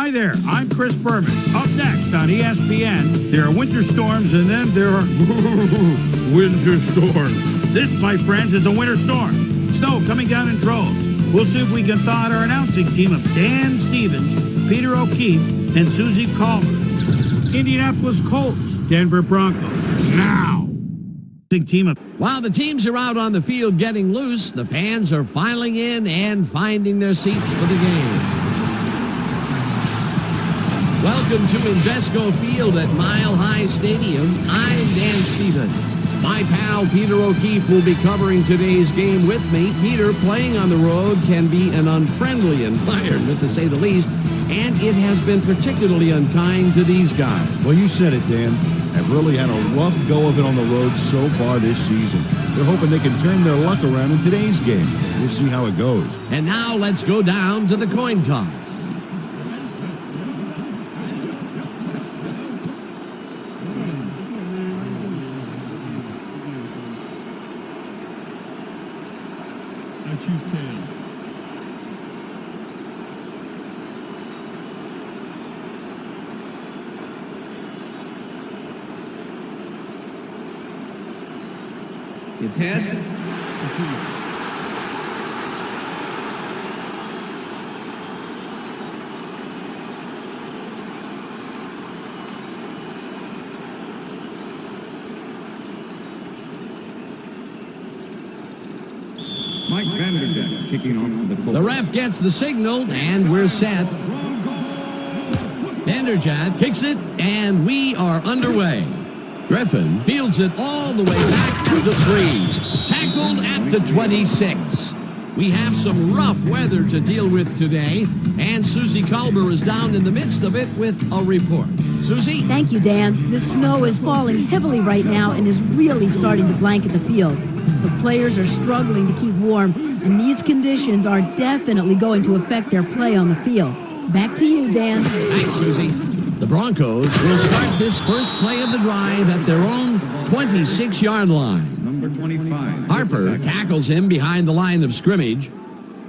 Hi there, I'm Chris Berman. Up next on ESPN, there are winter storms and then there are winter storms. This, my friends, is a winter storm. Snow coming down in droves. We'll see if we can thaw out our announcing team of Dan Stevens, Peter O'Keefe, and Susie Calmer. Indianapolis Colts, Denver Broncos. Now. Team of While the teams are out on the field getting loose, the fans are filing in and finding their seats for the game. Welcome to Invesco Field at Mile High Stadium. I'm Dan Stevens. My pal Peter O'Keefe will be covering today's game with me. Peter, playing on the road can be an unfriendly environment, to say the least, and it has been particularly unkind to these guys. Well, you said it, Dan. I've really had a rough go of it on the road so far this season. They're hoping they can turn their luck around in today's game. We'll see how it goes. And now let's go down to the coin toss. I choose tails. It's heads. Mike Vanderbeek kicking off the Colts. The ref gets the signal, and we're set. Vanderjagt kicks it, and we are underway. Griffin fields it all the way back at the 3. Tackled at the 26. We have some rough weather to deal with today, and Susie Calber is down in the midst of it with a report. Susie? Thank you, Dan. The snow is falling heavily right now and is really starting to blanket the field. The players are struggling to keep warm, and these conditions are definitely going to affect their play on the field. Back to you, Dan. Thanks, Susie. The Broncos will start this first play of the drive at their own 26-yard line. Number 25. Harper tackles him behind the line of scrimmage.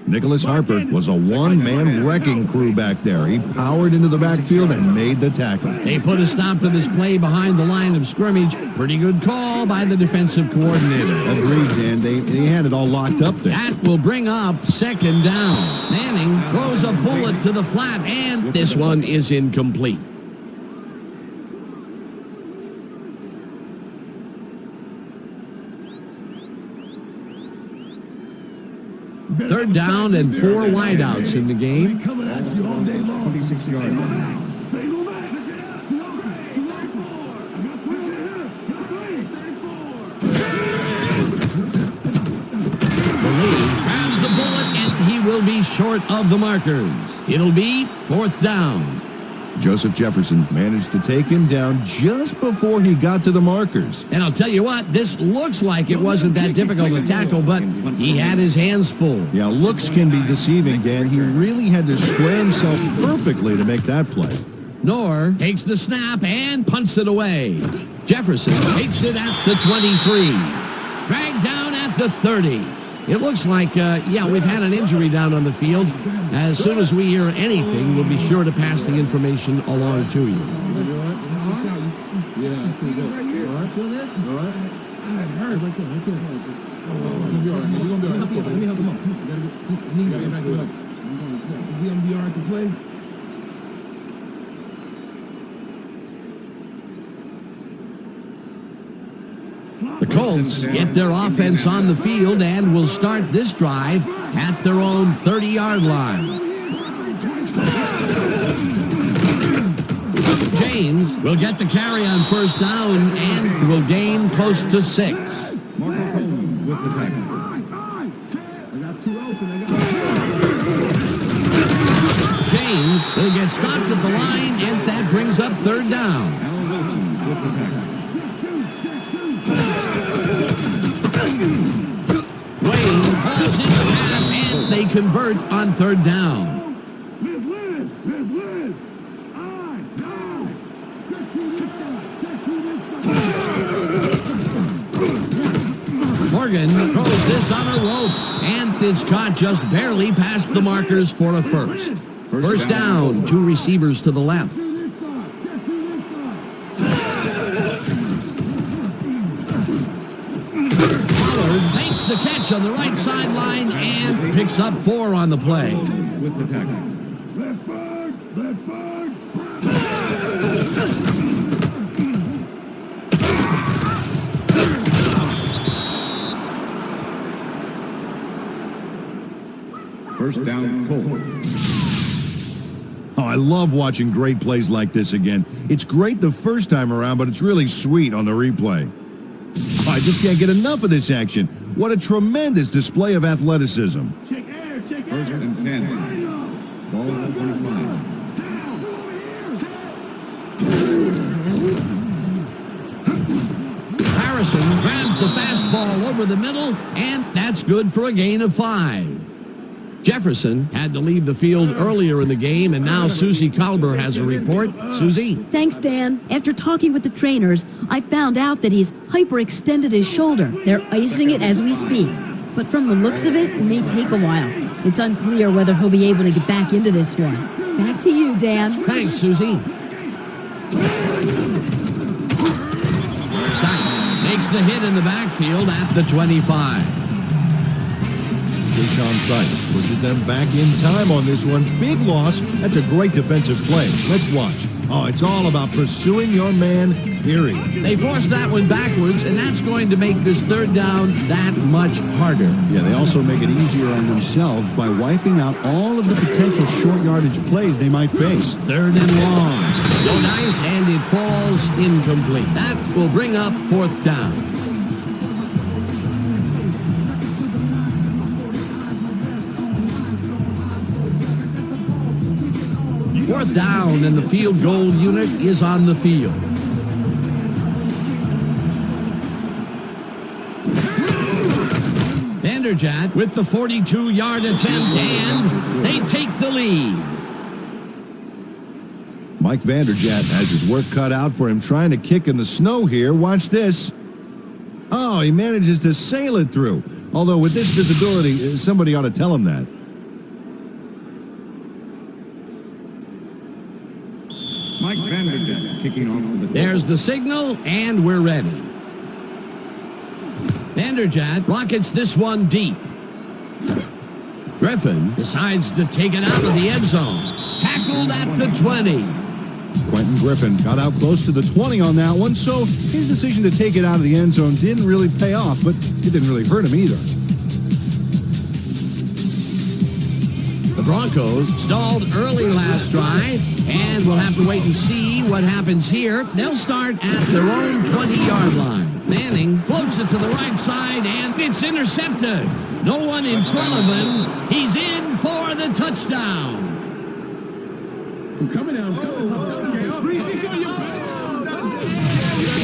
Nicholas Harper was a one-man wrecking crew back there. He powered into the backfield and made the tackle. They put a stop to this play behind the line of scrimmage. Pretty good call by the defensive coordinator. Agreed, Dan. They had it all locked up there. That will bring up second down. Manning throws a bullet to the flat, and this one is incomplete. Third down and 4 wideouts in the game. Coming at you all day long. 26-yard line. The lead grabs the bullet, and he will be short of the markers. It'll be 4th down. Joseph Jefferson managed to take him down just before he got to the markers. And I'll tell you what, this looks like it wasn't that difficult to tackle, but he had his hands full. Yeah, looks can be deceiving, Dan. He really had to square himself perfectly to make that play. Nor takes the snap and punts it away. Jefferson takes it at the 23. Dragged down at the 30. It looks like, we've had an injury down on the field. As soon as we hear anything, we'll be sure to pass the information along to you. The Colts get their offense on the field and will start this drive at their own 30-yard line. James will get the carry on first down and will gain close to 6. Marco Coleman with the tackle. James will get stopped at the line, and that brings up 3rd down. Alan Wilson with the tackle. Wayne hauls in the pass, and they convert on 3rd down. Morgan throws this on a rope, and it's caught just barely past the markers for a first. First down, 2 receivers to the left. Pollard makes the catch on the right sideline and picks up 4 on the play. With the tackle. First down, Colts. Oh, I love watching great plays like this again. It's great the first time around, but it's really sweet on the replay. Oh, I just can't get enough of this action. What a tremendous display of athleticism. First and 10. Ball at the 25. Harrison grabs the fastball over the middle, and that's good for a gain of 5. Jefferson had to leave the field earlier in the game, and now Susie Kalber has a report. Susie? Thanks, Dan. After talking with the trainers, I found out that he's hyperextended his shoulder. They're icing it as we speak. But from the looks of it, it may take a while. It's unclear whether he'll be able to get back into this one. Back to you, Dan. Thanks, Susie. Sykes makes the hit in the backfield at the 25. Deshaun Sykes pushes them back in time on this one. Big loss. That's a great defensive play. Let's watch. Oh, it's all about pursuing your man, period. They forced that one backwards, and that's going to make this third down that much harder. Yeah, they also make it easier on themselves by wiping out all of the potential short yardage plays they might face. Third and long. So nice, and it falls incomplete. That will bring up 4th down. Fourth down, and the field goal unit is on the field. Vanderjagt with the 42-yard attempt, and they take the lead. Mike Vanderjagt has his work cut out for him trying to kick in the snow here. Watch this. Oh, he manages to sail it through. Although with this visibility, somebody ought to tell him that. Mike Vanderjagt kicking off with the... There's the signal, and we're ready. Vanderjagt rockets this one deep. Griffin decides to take it out of the end zone. Tackled at the 20. Quentin Griffin got out close to the 20 on that one, so his decision to take it out of the end zone didn't really pay off, but it didn't really hurt him either. The Broncos stalled early last drive, and we'll have to wait and see what happens here. They'll start at their own 20-yard line. Manning floats it to the right side, and it's intercepted. No one in front of him. He's in for the touchdown. Coming out.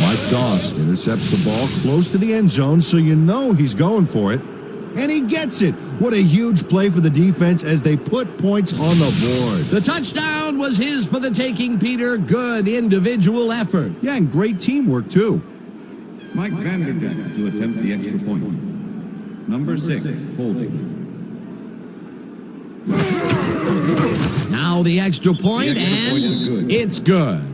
Mike Doss intercepts the ball close to the end zone, so you know he's going for it. And he gets it. What a huge play for the defense as they put points on the board. The touchdown was his for the taking, Peter. Good individual effort. Yeah, and great teamwork, too. Mike Vanderjagt to attempt the extra point. Number 6, holding. Now the extra point, The extra point is good. It's good.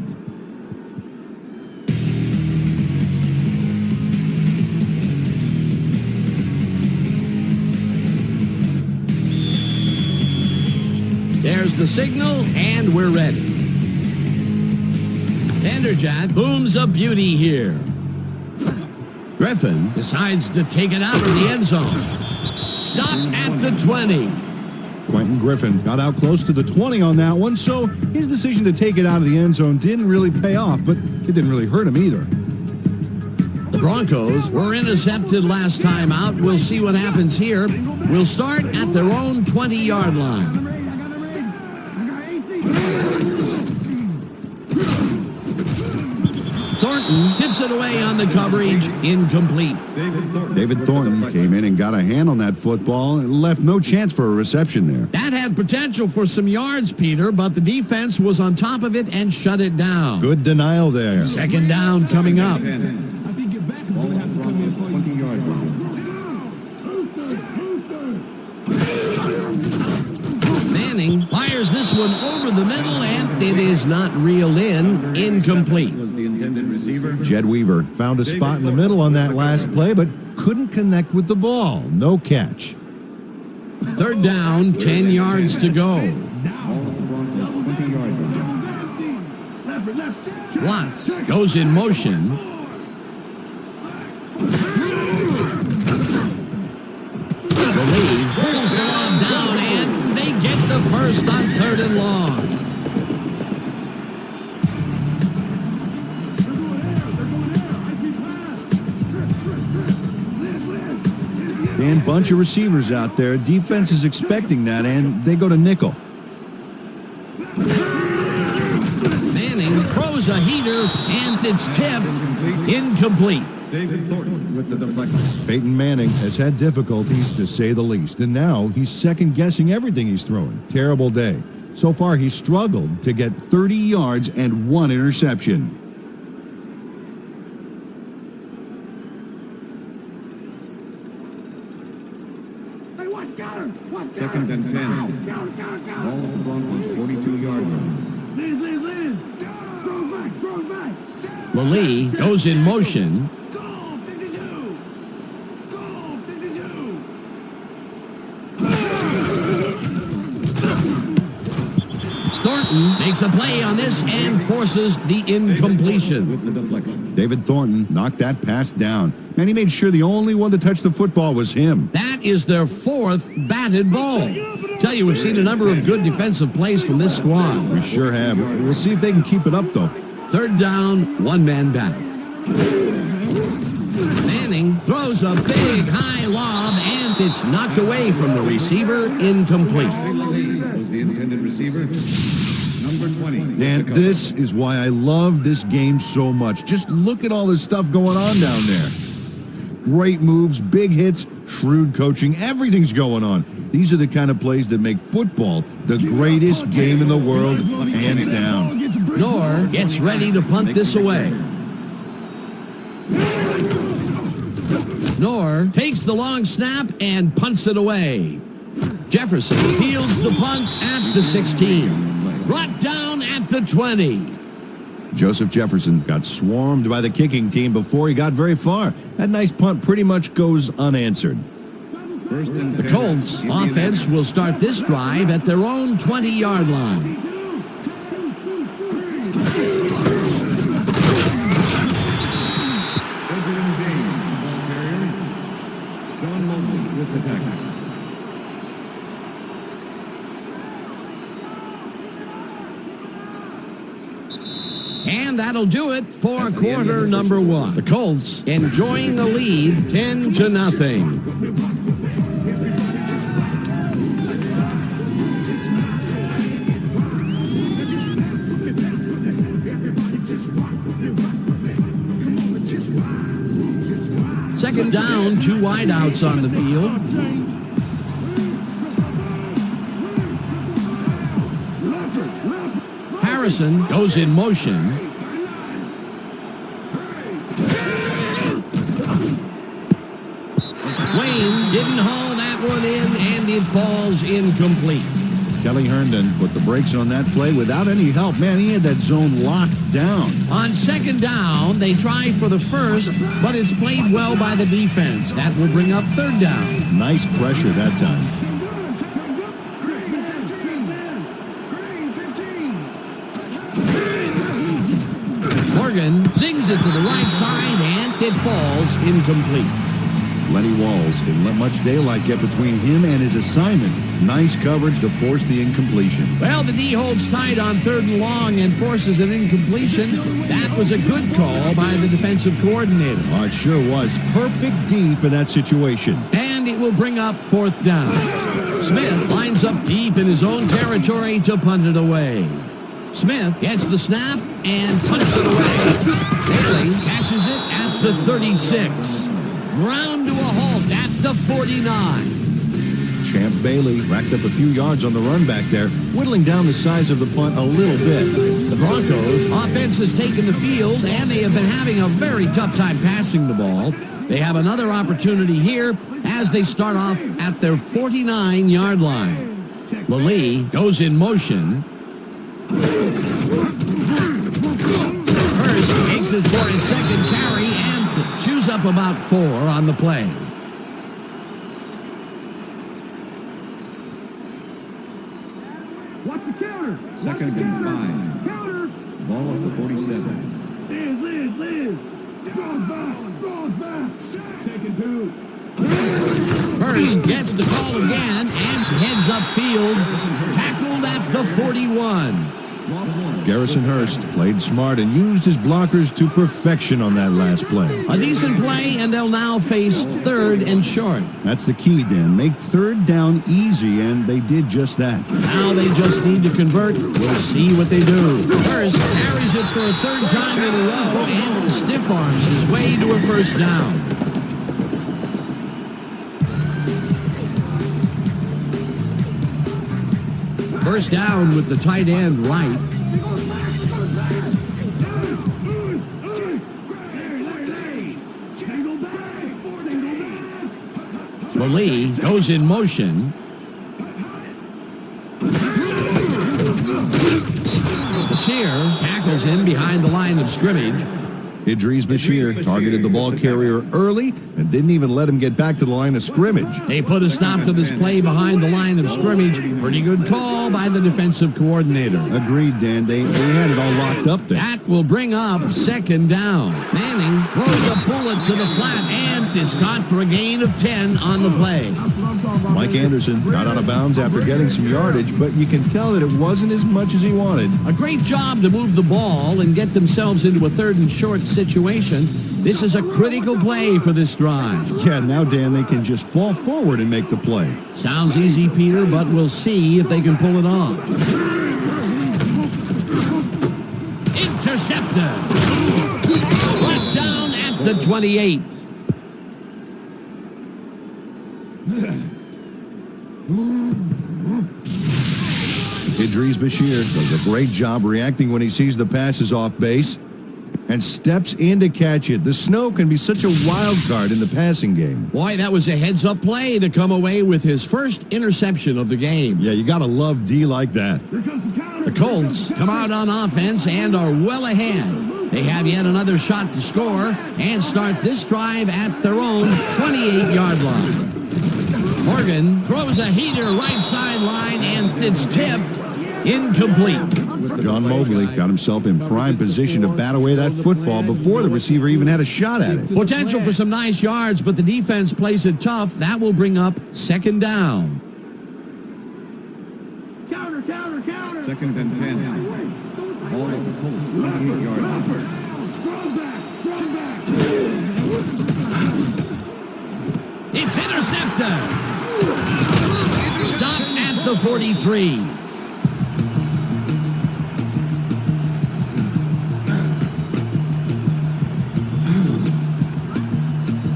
There's the signal, and we're ready. Vanderjagt booms a beauty here. Griffin decides to take it out of the end zone. Stopped at the 20. Quentin Griffin got out close to the 20 on that one, so his decision to take it out of the end zone didn't really pay off, but it didn't really hurt him either. The Broncos were intercepted last time out. We'll see what happens here. We'll start at their own 20-yard line. Thornton tips it away on the coverage. Incomplete. David Thornton came in and got a hand on that football and left no chance for a reception there. That had potential for some yards, Peter, but the defense was on top of it and shut it down. Good denial there. Second down coming up. Ball at Broncos 20-yard line. Manning fires this one over the middle, and it is not reeled in. Incomplete. Was the intended receiver. Jed Weaver found a spot in the middle on that last play, but couldn't connect with the ball. No catch. Third down, 10 yards to go. Ball at the Broncos 20-yard line. Watts goes in motion. The lead pulls the ball down, and they get the first on 3rd and long. And bunch of receivers out there. Defense is expecting that, and they go to nickel. Manning throws a heater, and it's tipped. Incomplete. David Thornton with the deflection. Peyton Manning has had difficulties, to say the least, and now he's second-guessing everything he's throwing. Terrible day. So far, he's struggled to get 30 yards and 1 interception. Second and 10. Ball at the Broncos 42-yard line. Lally goes in motion. Thornton makes a play on this and forces the incompletion. With the deflection. David Thornton knocked that pass down. Man, he made sure the only one to touch the football was him. That is their 4th batted ball. Tell you, we've seen a number of good defensive plays from this squad. We sure have. We'll see if they can keep it up, though. 3rd down, 1 man back. Manning throws a big high lob, and it's knocked away from the receiver. Incomplete. Was the intended receiver. Number 20. And this is why I love this game so much. Just look at all this stuff going on down there. Great moves, big hits, shrewd coaching, everything's going on. These are the kind of plays that make football the greatest game in the world, hands down. Knorr gets ready to punt this away. Knorr takes the long snap and punts it away. Jefferson fields the punt at the 16. Brought down at the 20. Joseph Jefferson got swarmed by the kicking team before he got very far. That nice punt pretty much goes unanswered. The Colts offense will start this drive at their own 20-yard line. And that'll do it for quarter number 1. The Colts enjoying the lead 10-0. Second down, 2 wideouts on the field. Harrison goes in motion. Wayne didn't haul that one in, and it falls incomplete. Kelly Herndon put the brakes on that play without any help. Man, he had that zone locked down. On second down, they try for the first, but it's played well by the defense. That will bring up 3rd down. Nice pressure that time. Morgan zings it to the right side, and it falls incomplete. Lenny Walls didn't let much daylight get between him and his assignment. Nice coverage to force the incompletion. Well, the D holds tight on 3rd and long and forces an incompletion. That was a good call by the defensive coordinator. Oh, it sure was. Perfect D for that situation. And it will bring up 4th down. Smith lines up deep in his own territory to punt it away. Smith gets the snap and punts it away. Bailey catches it at the 36. Ground to a halt at the 49. Champ Bailey racked up a few yards on the run back there, whittling down the size of the punt a little bit. The Broncos offense has taken the field, and they have been having a very tough time passing the ball. They have another opportunity here as they start off at their 49-yard line. Lee goes in motion. Hurst takes it for his second carry and chews up about 4 on the play. Watch the counter. Second and 5. Counter. Ball at the 47. Liz. Draws back. Taking 2. Hurst gets the call again and heads upfield. Tackled at the 41. Garrison Hurst played smart and used his blockers to perfection on that last play. A decent play, and they'll now face 3rd and short. That's the key, Dan. Make 3rd down easy, and they did just that. Now they just need to convert. We'll see what they do. Hurst carries it for a 3rd time in a row and stiff arms his way to a 1st down. First down with the tight end right. Lee goes in motion. Bashir tackles in behind the line of scrimmage. Idris Bashir targeted the ball carrier early and didn't even let him get back to the line of scrimmage. They put a stop to this play behind the line of scrimmage. Pretty good call by the defensive coordinator. Agreed, Dan. They had it all locked up there. That will bring up 2nd down. Manning throws a bullet to the flat, and it's caught for a gain of 10 on the play. Mike Anderson got out of bounds after getting some yardage, but you can tell that it wasn't as much as he wanted. A great job to move the ball and get themselves into a 3rd and short situation. This is a critical play for this drive. Yeah, now, Dan, they can just fall forward and make the play. Sounds easy, Peter, but we'll see if they can pull it off. Intercepted. Brought down at the 28. Idris Bashir does a great job reacting when he sees the passes off base and steps in to catch it. The snow can be such a wild card in the passing game. Boy, that was a heads-up play to come away with his first interception of the game. Yeah, you got to love D like that. The Colts come out on offense and are well ahead. They have yet another shot to score and start this drive at their own 28-yard line. Morgan throws a heater right sideline, and it's tipped. Incomplete. John Mobley got himself in prime position to bat away that football before the receiver even had a shot at it. Potential for some nice yards, but the defense plays it tough. That will bring up 2nd down. Counter. 2nd and 10. Ball at the Colts 28-yard line. It's intercepted. Stopped at the 43.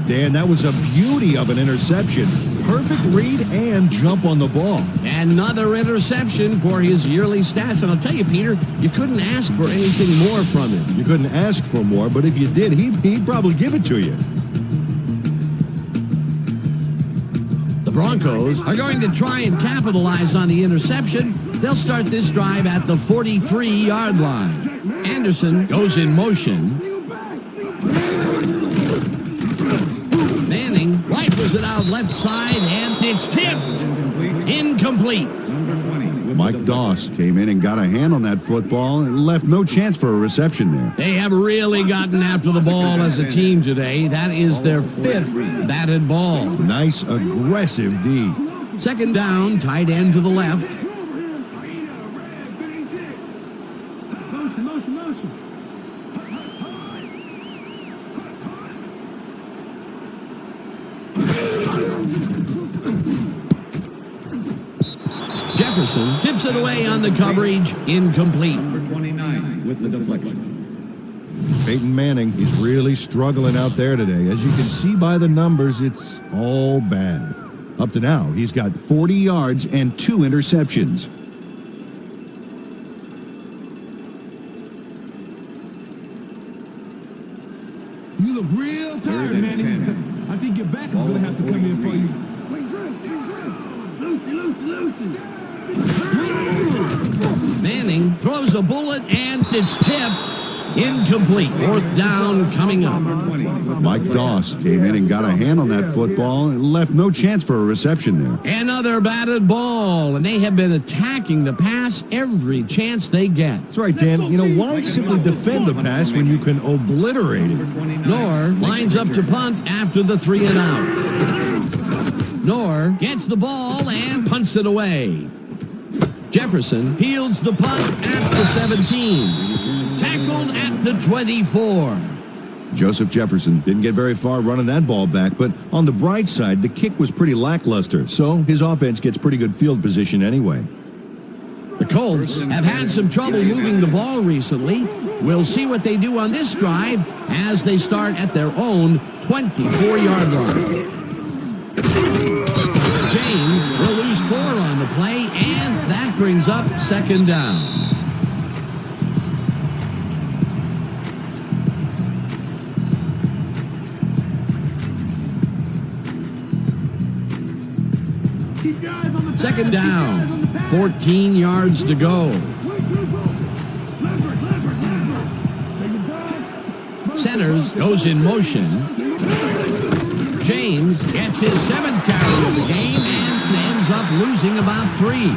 Dan, that was a beauty of an interception. Perfect read and jump on the ball. Another interception for his yearly stats. And I'll tell you, Peter, you couldn't ask for anything more from him. You couldn't ask for more, but if you did, he'd probably give it to you. The Broncos are going to try and capitalize on the interception. They'll start this drive at the 43-yard line. Anderson goes in motion. Manning rifles it out left side, and it's tipped. Incomplete. Mike Doss came in and got a hand on that football and left no chance for a reception there. They have really gotten after the ball as a team today. That is their 5th batted ball. Nice, aggressive D. 2nd down, tight end to the left. Jefferson tips it away on the coverage. Incomplete. Number 29 with the deflection. Peyton Manning, he's really struggling out there today. As you can see by the numbers, it's all bad. Up to now, he's got 40 yards and 2 interceptions. You look real tired, Manny. I think your back is going to have to come in for you. Lucy. Manning throws a bullet, and it's tipped. Incomplete. Fourth down coming up. Mike Doss came in and got a hand on that football and left no chance for a reception there. Another batted ball, and they have been attacking the pass every chance they get. That's right, Dan. You know, why simply defend the pass when you can obliterate it? Knorr lines up to punt after the 3 and out. Knorr gets the ball and punts it away. Jefferson fields the punt at the 17. Tackled at the 24. Joseph Jefferson didn't get very far running that ball back, but on the bright side, the kick was pretty lackluster, so his offense gets pretty good field position anyway. The Colts have had some trouble moving the ball recently. We'll see what they do on this drive as they start at their own 24-yard line. James will lose 4 on the play, and that brings up second down. Second down, 14 yards to go. Centers goes in motion. James gets his 7th carry of the game and ends up losing about 3.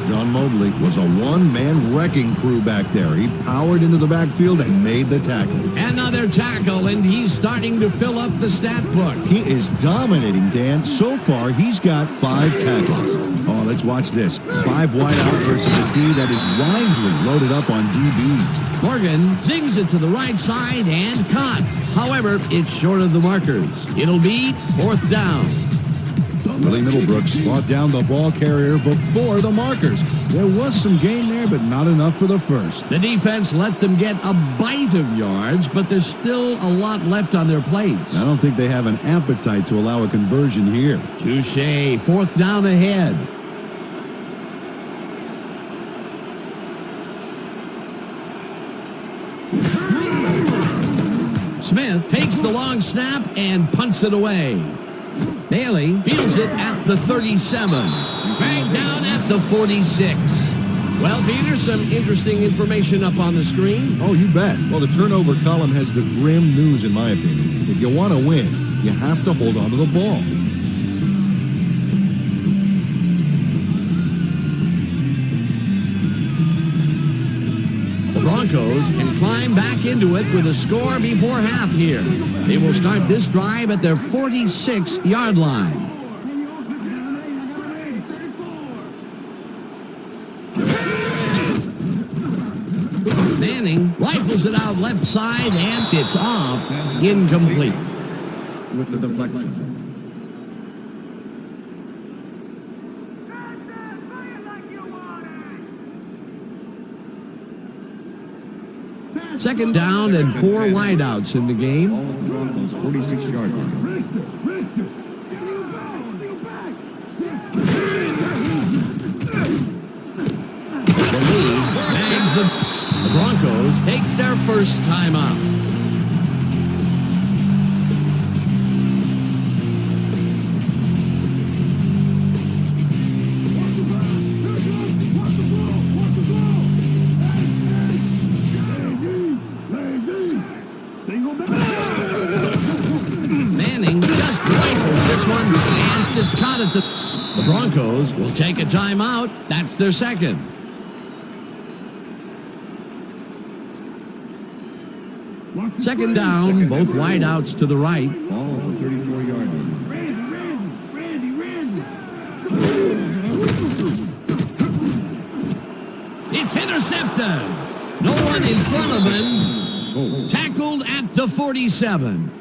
John Mobley was a one-man wrecking crew back there. He powered into the backfield and made the tackle. Another tackle, and he's starting to fill up the stat book. He is dominating, Dan. So far, he's got 5 tackles. Oh, let's watch this. 5 wide out versus a D that is wisely loaded up on DBs. Morgan zings it to the right side and caught. However, it's short of the markers. It'll be 4th down. Willie Middlebrooks brought down the ball carrier before the markers. There was some gain there, but not enough for the first. The defense let them get a bite of yards, but there's still a lot left on their plates. I don't think they have an appetite to allow a conversion here. Touché. 4th down ahead. Smith takes the long snap and punts it away. Bailey fields it at the 37. Dragged down at the 46. Well, Peter, some interesting information up on the screen. Oh, you bet. Well, the turnover column has the grim news, in my opinion. If you want to win, you have to hold on to the ball. The Broncos can climb back into it with a score before half here. They will start this drive at their 46-yard line. Manning rifles it out left side, and it's off. Incomplete. With the deflection. Second down and 4 wideouts in the game. All of the Broncos 46-yard line. The lead snags the Broncos take their first time out. Manning just rifles this one, and it's caught at the Broncos will take a timeout. That's their second. Second down, both wideouts to the right. All of the 34-yard line. It's intercepted. No one in front of him. Tackled at the 47.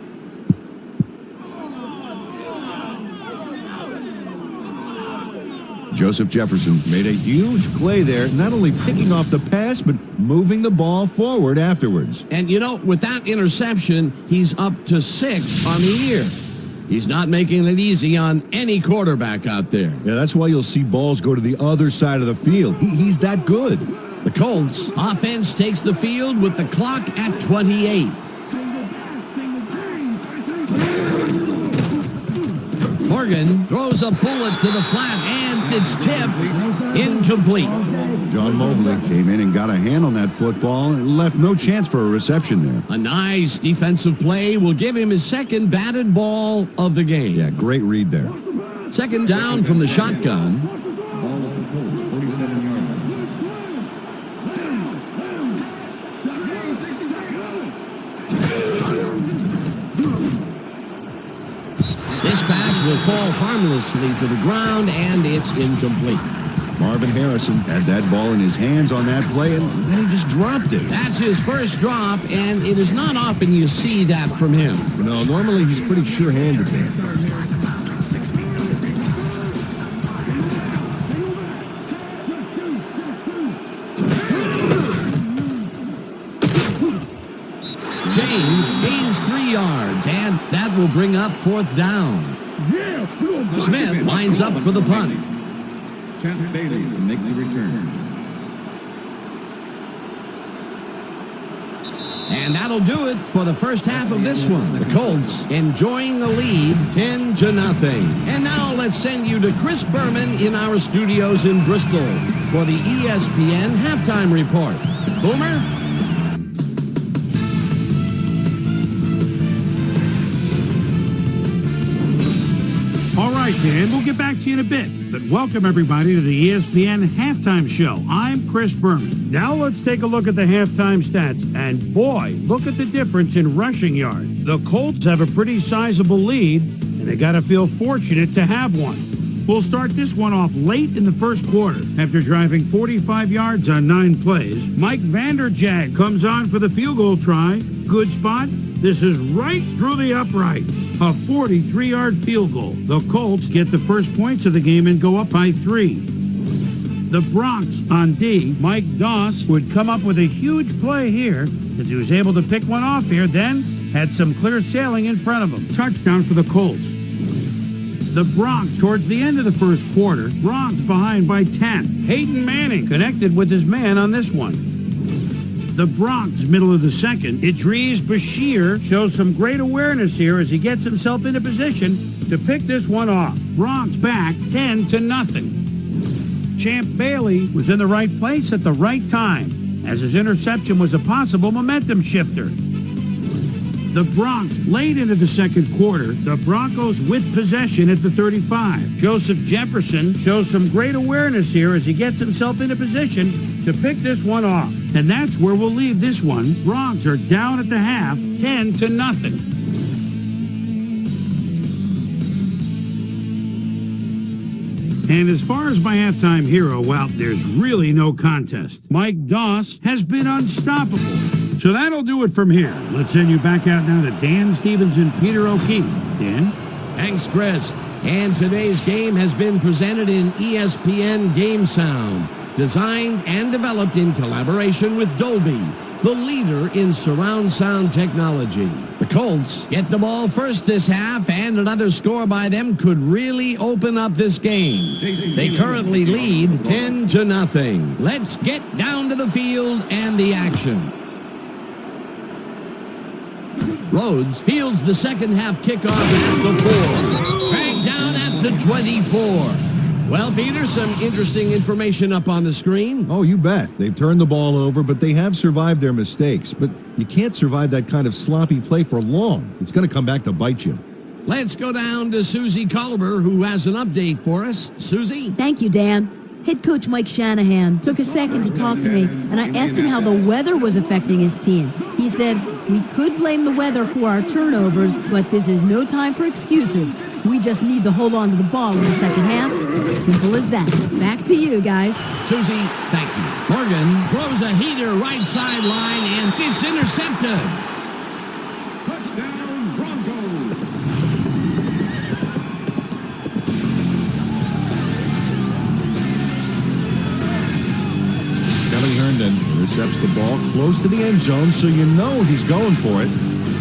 Joseph Jefferson made a huge play there, not only picking off the pass, but moving the ball forward afterwards. And, you know, with that interception, he's up to 6 on the year. He's not making it easy on any quarterback out there. Yeah, that's why you'll see balls go to the other side of the field. He's that good. The Colts offense takes the field with the clock at 28. Morgan throws a bullet to the flat, and it's tipped. Incomplete. John Mobley came in and got a hand on that football and left no chance for a reception there. A nice defensive play will give him his second batted ball of the game. Yeah, great read there. Second down from the shotgun. Ball at the Colts, 47-yard line. This pass will fall harmlessly to the ground, and it's incomplete. Marvin Harrison had that ball in his hands on that play, and then he just dropped it. That's his first drop, and it is not often you see that from him. No, normally he's pretty sure-handed there. James gains 3 yards, and that will bring up fourth down. Smith lines up for the punt. Champ Bailey to make the return. And that'll do it for the first half of this one. The Colts enjoying the lead 10-0. And now let's send you to Chris Berman in our studios in Bristol for the ESPN halftime report. Boomer? All right, Dan, we'll get back to you in a bit. But welcome, everybody, to the ESPN Halftime Show. I'm Chris Berman. Now let's take a look at the halftime stats. And boy, look at the difference in rushing yards. The Colts have a pretty sizable lead, and they got to feel fortunate to have one. We'll start this one off late in the first quarter. After driving 45 yards on 9 plays, Mike Vanderjagt comes on for the field goal try. Good spot. This is right through the upright. A 43-yard field goal. The Colts get the first points of the game and go up by 3. The Bronx on D, Mike Doss would come up with a huge play here as he was able to pick one off here, then had some clear sailing in front of him. Touchdown for the Colts. The Bronx towards the end of the first quarter. Bronx behind by 10. Hayden Manning connected with his man on this one. The Bronx, middle of the second. Idris Bashir shows some great awareness here as he gets himself into position to pick this one off. Bronx back 10-0. Champ Bailey was in the right place at the right time, as his interception was a possible momentum shifter. The Bronx late into the second quarter. The Broncos with possession at the 35. Joseph Jefferson shows some great awareness here as he gets himself into position to pick this one off. And that's where we'll leave this one. Bronx are down at the half, 10-0. And as far as my halftime hero, well, there's really no contest. Mike Doss has been unstoppable. So that'll do it from here. Let's send you back out now to Dan Stevens and Peter O'Keefe. Dan? Thanks, Chris. And today's game has been presented in ESPN Game Sound, designed and developed in collaboration with Dolby, the leader in surround sound technology. The Colts get the ball first this half, and another score by them could really open up this game. They currently lead 10-0. Let's get down to the field and the action. Rhodes fields the second half kickoff at the 4. Dragged down at the 24. Well, Peter, some interesting information up on the screen. Oh, you bet. They've turned the ball over, but they have survived their mistakes. But you can't survive that kind of sloppy play for long. It's going to come back to bite you. Let's go down to Susie Culber, who has an update for us. Susie? Thank you, Dan. Head coach Mike Shanahan took a second to talk to me, and I asked him how the weather was affecting his team. He said, "We could blame the weather for our turnovers, but this is no time for excuses. We just need to hold on to the ball in the second half. As simple as that." Back to you, guys. Susie, thank you. Morgan throws a heater right sideline, and it's intercepted. Touchdown, Broncos. Kelly Herndon intercepts the ball close to the end zone, so you know he's going for it.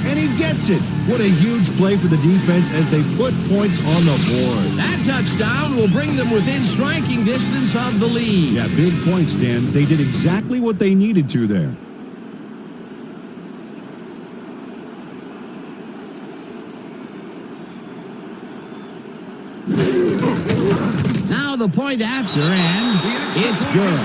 And he gets it. What a huge play for the defense as they put points on the board. That touchdown will bring them within striking distance of the lead. Yeah, big points, Dan. They did exactly what they needed to there. the point after, and it's good.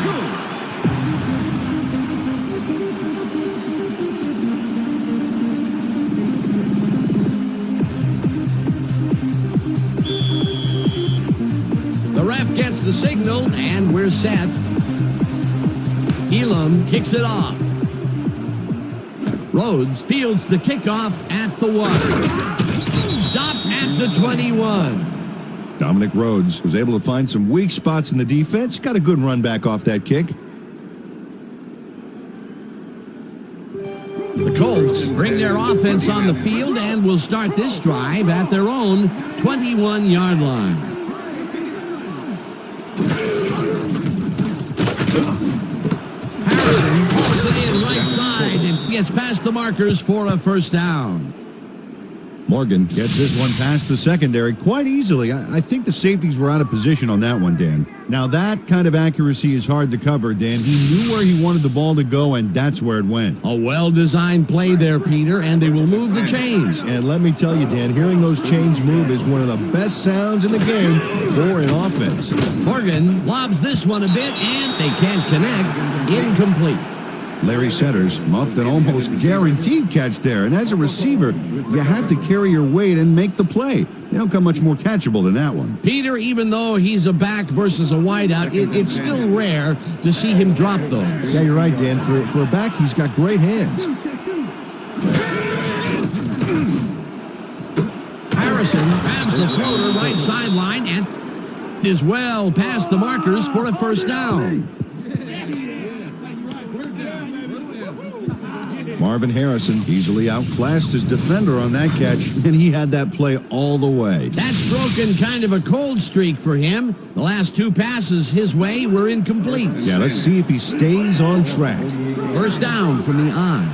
The ref gets the signal, and we're set. Elam kicks it off. Rhodes fields the kickoff at the 1. Stopped at the 21. Dominic Rhodes was able to find some weak spots in the defense. Got a good run back off that kick. The Colts bring their offense on the field and will start this drive at their own 21-yard line. Harrison pulls it in right side and gets past the markers for a first down. Morgan gets this one past the secondary quite easily. I think the safeties were out of position on that one, Dan. Now, that kind of accuracy is hard to cover, Dan. He knew where he wanted the ball to go, and that's where it went. A well-designed play there, Peter, and they will move the chains. And let me tell you, Dan, hearing those chains move is one of the best sounds in the game for an offense. Morgan lobs this one a bit, and they can't connect. Incomplete. Larry Setters muffed an almost guaranteed catch there. And as a receiver, you have to carry your weight and make the play. They don't come much more catchable than that one. Peter, even though he's a back versus a wideout, it's still rare to see him drop those. Yeah, you're right, Dan. For a back, he's got great hands. Harrison grabs the floater right sideline and is well past the markers for a first down. Marvin Harrison easily outclassed his defender on that catch, and he had that play all the way. That's broken kind of a cold streak for him. The last 2 passes his way were incomplete. Yeah, let's see if he stays on track. First down from the eye.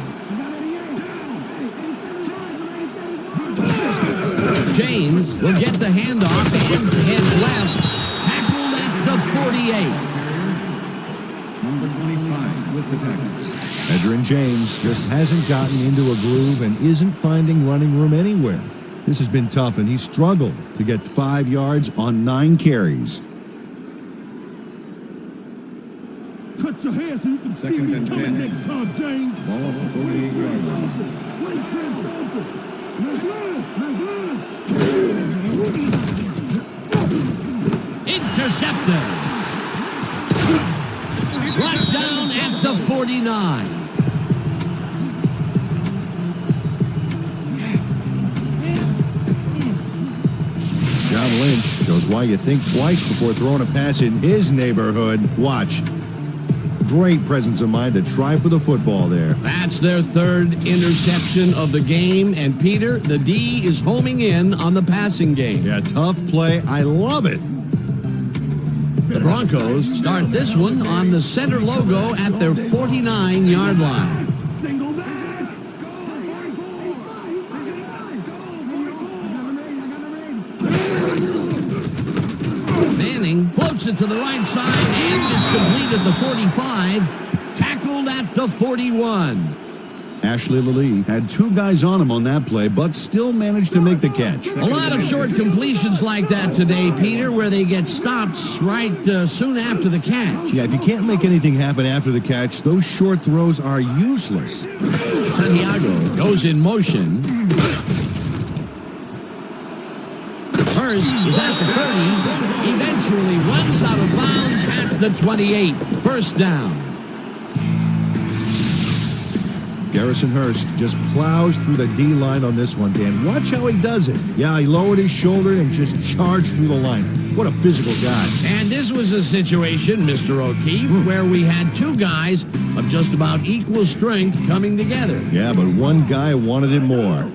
James will get the handoff and heads left. Tackled at the 48. Number 25 with the tackle. Edgerrin James just hasn't gotten into a groove and isn't finding running room anywhere. This has been tough, and he struggled to get 5 yards on 9 carries. Cut your hair so you can see Second me and coming 10. next time, James. Ball at the 48-yard line. Intercepted. Brought down at the 49. John Lynch shows why you think twice before throwing a pass in his neighborhood. Watch. Great presence of mind to try for the football there. That's their 3rd interception of the game. And Peter, the D is homing in on the passing game. Yeah, tough play. I love it. The Broncos start this one on the center logo at their 49-yard line. Manning floats it to the right side, and it's complete at the 45. Tackled at the 41. Ashley Lilly had 2 guys on him on that play, but still managed to make the catch. A lot of short completions like that today, Peter, where they get stopped right soon after the catch. Yeah, if you can't make anything happen after the catch, those short throws are useless. Santiago goes in motion. Hurst is at the 30. Eventually runs out of bounds at the 28. First down. Garrison Hurst just plows through the D-line on this one, Dan. Watch how he does it. Yeah, he lowered his shoulder and just charged through the line. What a physical guy. And this was a situation, Mr. O'Keefe, where we had 2 guys of just about equal strength coming together. Yeah, but one guy wanted it more.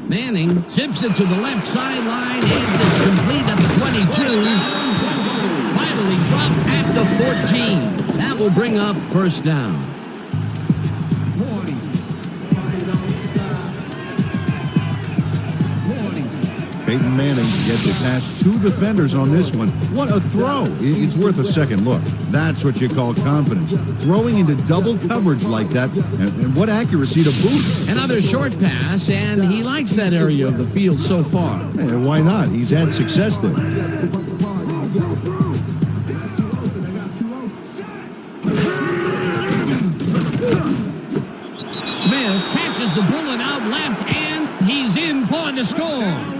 Manning zips it to the left sideline, and it's complete at the 22. Finally dropped at the 14. That will bring up first down. Peyton Manning gets it past two defenders on this one. What a throw. It's worth a second look. That's what you call confidence. Throwing into double coverage like that, and what accuracy to boot. Another short pass, and he likes that area of the field so far. And why not? He's had success there. Smith catches the bullet out left, and he's in for the score.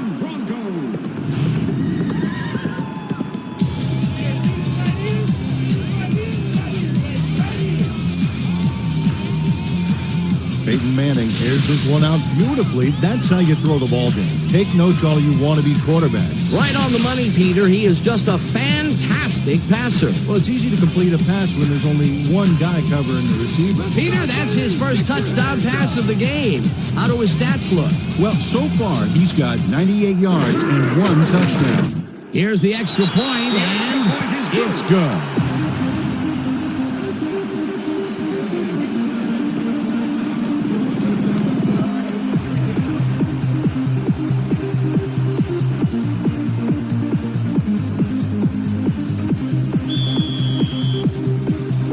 Peyton Manning airs this one out beautifully. That's how you throw the ball game. Take notes all you want to be quarterbacks. Right on the money, Peter. He is just a fantastic passer. Well, it's easy to complete a pass when there's only one guy covering the receiver. Peter, that's his first touchdown pass of the game. How do his stats look? Well, so far, he's got 98 yards and one touchdown. Here's the extra point, and it's good.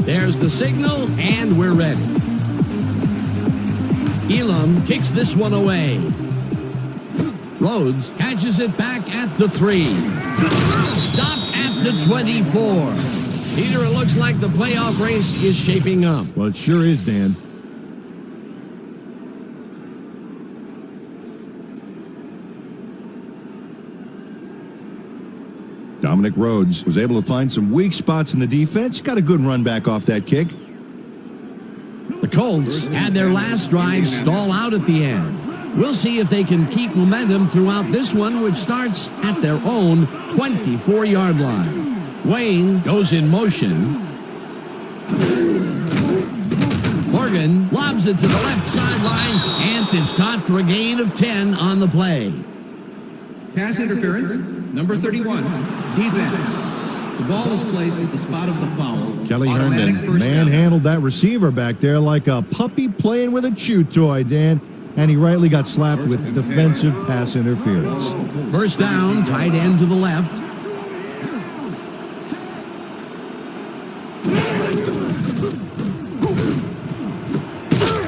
There's the signal, and we're ready. Elam kicks this one away. Rhodes catches it back at the 3. Stopped at the 24. Peter, it looks like the playoff race is shaping up. Well, it sure is, Dan. Dominic Rhodes was able to find some weak spots in the defense. Got a good run back off that kick. The Colts had their last drive stall out at the end. We'll see if they can keep momentum throughout this one, which starts at their own 24-yard line. Wayne goes in motion. Morgan lobs it to the left sideline, and it's caught for a gain of 10 on the play. Pass interference, number 31, defense. The ball is placed at the spot of the foul. Kelly Automatic Herndon first down. manhandled that receiver back there like a puppy playing with a chew toy, Dan. And he rightly got slapped with defensive pass interference. First down, tight end to the left.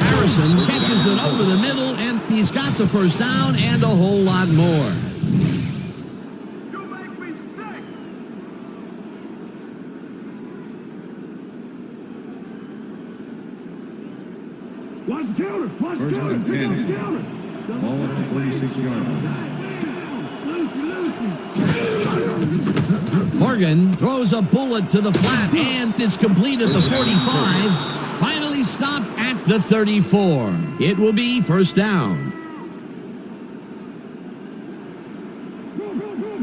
Harrison catches it over the middle, and he's got the first down and a whole lot more. First and 10. Ball at the 46-yard line. Morgan throws a bullet to the flat, and it's complete at the 45. Finally stopped at the 34. It will be first down.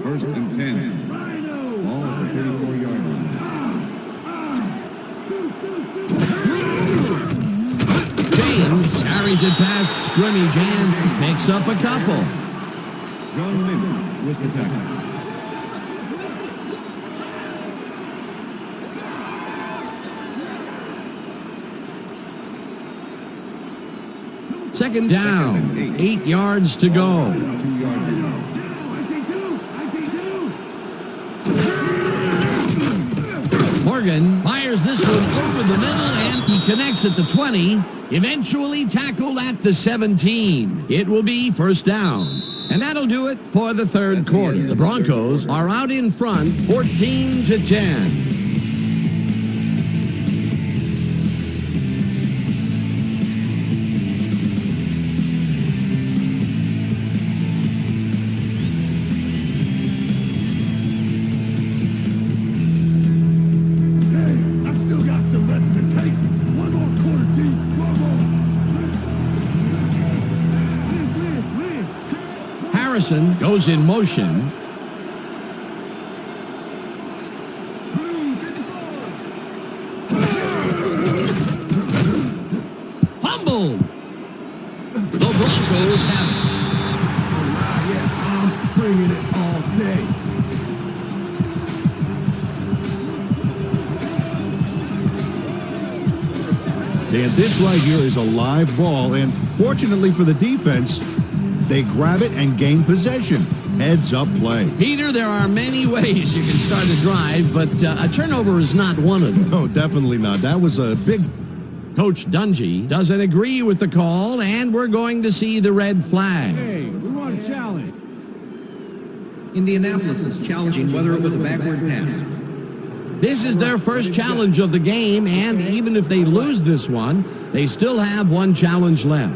First and 10. Ball at the 34-yard line. James carries it past scrimmage and picks up a couple. John Miller with the tackle. Second down, 8 yards to go. 2-yard line. Morgan fires this one over the middle, and he connects at the 20. Eventually tackled at the 17. It will be first down. And that'll do it for the third quarter. The Broncos are out in front, 14-10. Harrison goes in motion. Fumbled. The Broncos have it. Yeah, I'm bringing it all day. And this right here is a live ball, and fortunately for the defense, They grab it and gain possession. Heads-up play. Peter, there are many ways you can start a drive, but a turnover is not one of them. No, definitely not. That was a big... Coach Dungy doesn't agree with the call, and we're going to see the red flag. Hey, we want a challenge. Indianapolis is challenging whether it was a backward pass. This is their first challenge of the game, and even if they lose this one, they still have one challenge left.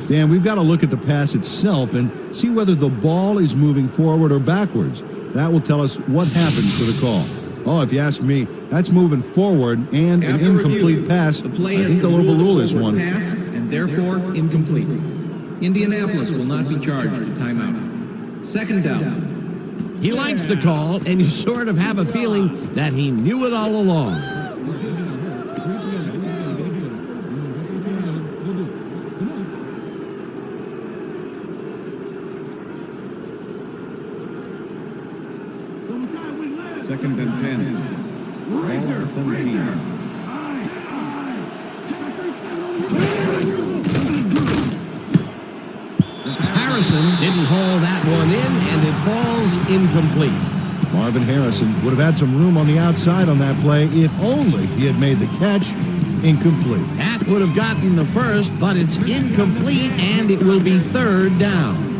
Dan, we've got to look at the pass itself and see whether the ball is moving forward or backwards. That will tell us what happens to the call. Oh, if you ask me, that's moving forward and an After incomplete review, pass. the play I think they'll overrule this one. Pass and therefore incomplete. Indianapolis will not be charged a timeout. Second down. He likes the call, and you sort of have a feeling that he knew it all along. Second and 10. Ball at the 17. Harrison didn't haul that one in, and it falls incomplete. Marvin Harrison would have had some room on the outside on that play if only he had made the catch. Incomplete. That would have gotten the first, but it's incomplete, and it will be third down.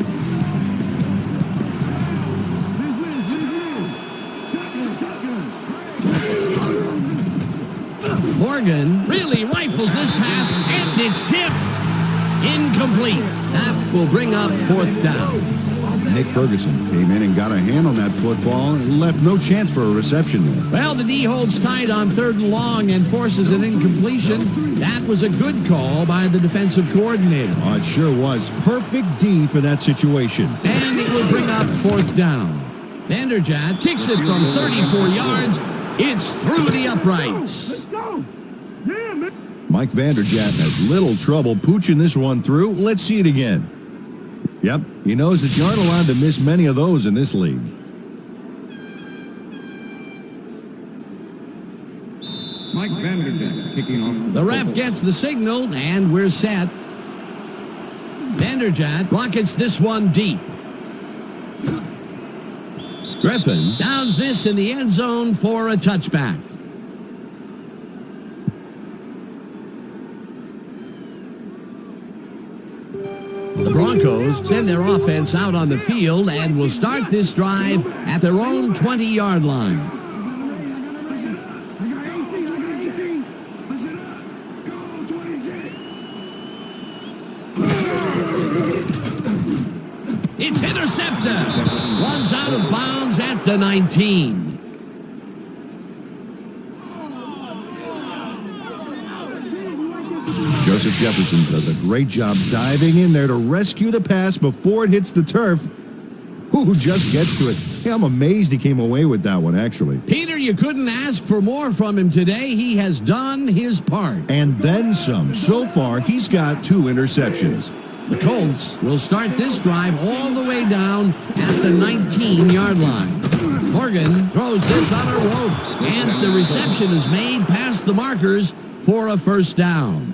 Morgan really rifles this pass, and it's tipped. Incomplete. That will bring up fourth down. Nick Ferguson came in and got a hand on that football and left no chance for a reception there. Well, the D holds tight on third and long and forces an incompletion. That was a good call by the defensive coordinator. Oh, it sure was. Perfect D for that situation. And it will bring up fourth down. Vanderjagt kicks it from 34 yards. It's through the uprights. Mike Vanderjagt has little trouble pooching this one through. Let's see it again. Yep, he knows that you aren't allowed to miss many of those in this league. Mike Vanderjagt kicking off. The ref gets the signal, and we're set. Vanderjagt rockets this one deep. Griffin downs this in the end zone for a touchback. The Broncos send their offense out on the field and will start this drive at their own 20-yard line. It's intercepted. Runs out of bounds at the 19. Joseph Jefferson does a great job diving in there to rescue the pass before it hits the turf. Who just gets to it? Hey, I'm amazed he came away with that one, actually. Peter, you couldn't ask for more from him today. He has done his part. And then some. So far, he's got 2 interceptions. The Colts will start this drive all the way down at the 19-yard line. Morgan throws this on a rope, and the reception is made past the markers for a first down.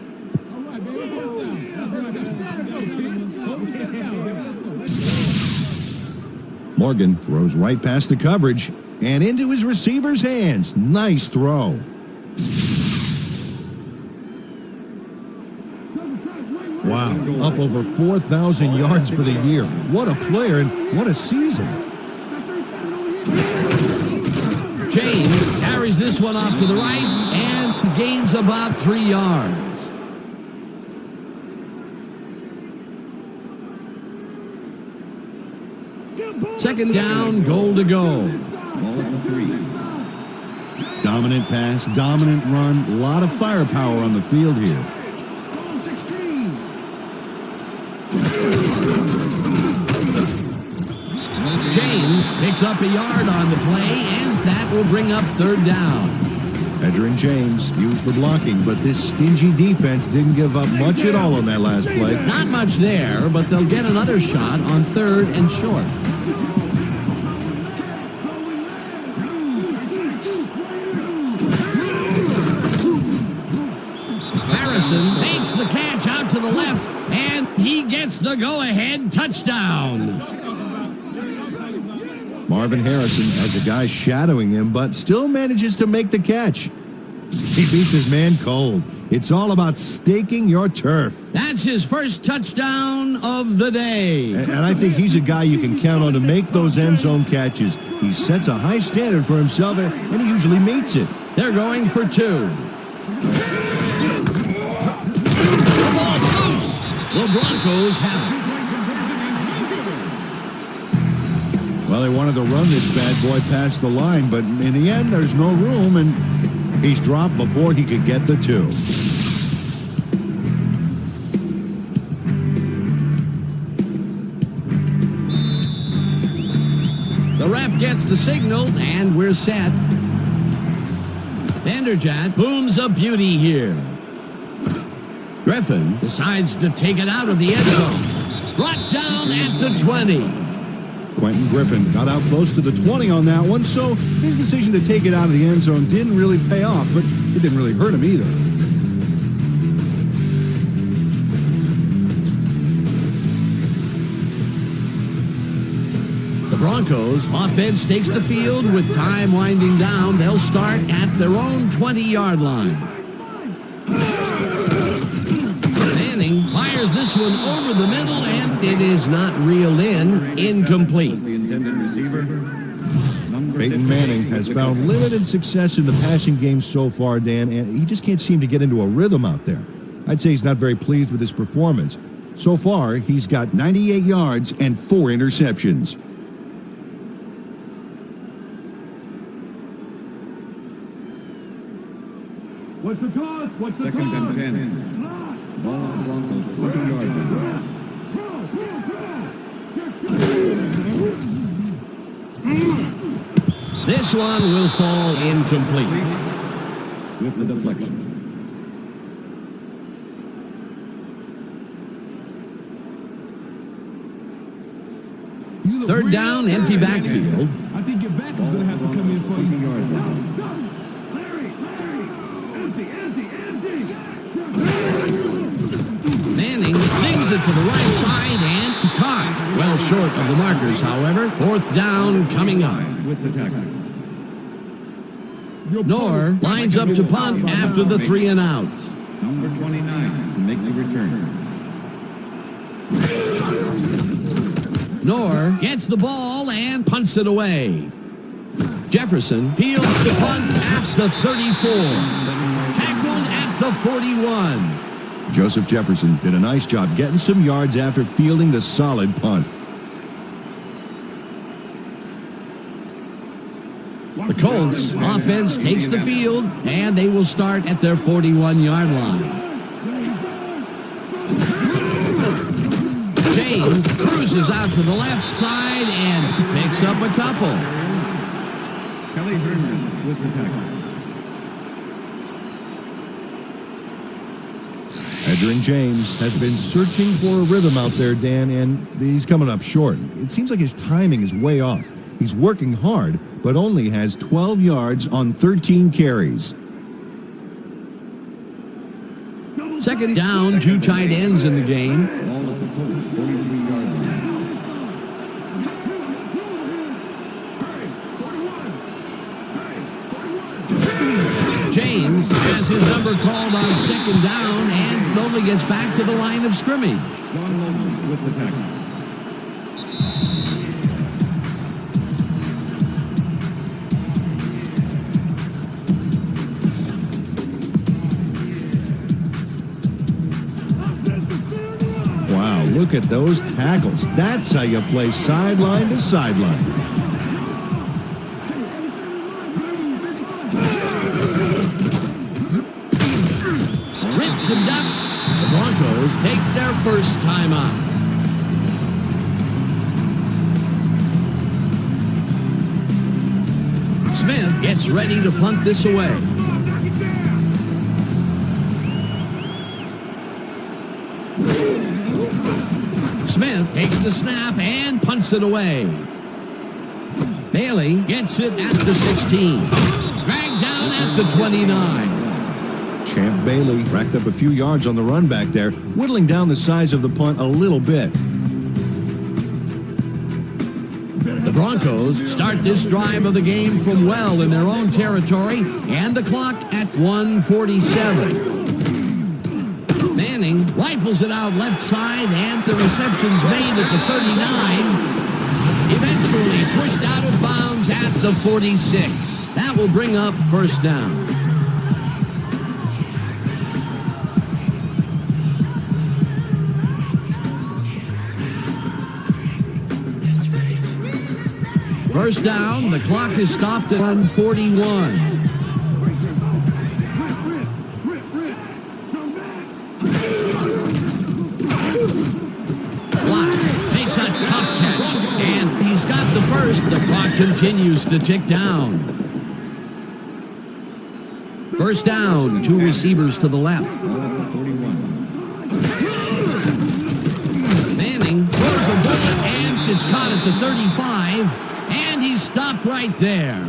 Morgan throws right past the coverage and into his receiver's hands. Nice throw. Wow, up over 4,000 yards for the year. What a player and what a season. James carries this one off to the right and gains about 3 yards. Second down, goal to go. Ball at the 3. Dominant pass, dominant run, a lot of firepower on the field here. James picks up a yard on the play, and that will bring up third down. Edgerrin James used for blocking, but this stingy defense didn't give up much at all on that last play. Not much there, but they'll get another shot on third and short. Harrison makes the catch out to to the left, and he gets the go-ahead touchdown. Marvin Harrison has a guy shadowing him, but still manages to make the catch. He beats his man cold. It's all about staking your turf. That's his first touchdown of the day. And I think he's a guy you can count on to make those end zone catches. He sets a high standard for himself, and he usually meets it. They're going for two. The ball's loose. The Broncos have it. Well, they wanted to run this bad boy past the line, but in the end, there's no room, and he's dropped before he could get the two. The ref gets the signal, and we're set. Vanderjagt booms a beauty here. Griffin decides to take it out of the end zone. Brought down at the 20. Quentin Griffin got out close to the 20 on that one, so his decision to take it out of the end zone didn't really pay off, but it didn't really hurt him either. The Broncos offense takes the field with time winding down. They'll start at their own 20-yard line. Manning fires this one over the middle, and it is not reeled in. Incomplete. The intended receiver. Peyton Manning has found limited success in the passing game so far, Dan, and he just can't seem to get into a rhythm out there. I'd say he's not very pleased with his performance. So far, he's got 98 yards and 4 interceptions. What's the toss? What's the Second toss? and 10. Ball on the Broncos 20-yard line. This one will fall incomplete. With the deflection. Third down, empty backfield. I think your back is going to have to come in for you. 20-yard line. Manning sings it to the right side and caught. Well short of the markers, however. Fourth down coming up. With the tackle. Knorr lines up to punt after the 3 and out. Number 29 to make the return. Knorr gets the ball and punts it away. Jefferson fields the punt at the 34. Tackled at the 41. Joseph Jefferson did a nice job getting some yards after fielding the solid punt. The Colts offense takes the field, and they will start at their 41-yard line. James cruises out to the left side and picks up a couple. Kelly Herndon with the tackle. Edgerrin James has been searching for a rhythm out there, Dan, and he's coming up short. It seems like his timing is way off. He's working hard, but only has 12 yards on 13 carries. Second down, 2 tight ends in the game. Ball at the Colts 43-yard line. James has his number called on second down and only gets back to the line of scrimmage. John Logan with the tackle. Wow, look at those tackles. That's how you play sideline to sideline. Rips him up. The Broncos take their first timeout. Smith gets ready to punt this away. Smith takes the snap and punts it away. Bailey gets it at the 16. Dragged down at the 29. Champ Bailey racked up a few yards on the run back there, whittling down the size of the punt a little bit. The Broncos start this drive of the game from well in their own territory, and the clock at 1:47. Manning rifles it out left side, and the reception's made at the 39. Eventually pushed out of bounds at the 46. That will bring up first down. First down, the clock is stopped at 1:41. Makes a tough catch, and he's got the first. The clock continues to tick down. First down, two receivers to the left. Manning throws a bullet, and it's caught at the 35, and he's stopped right there.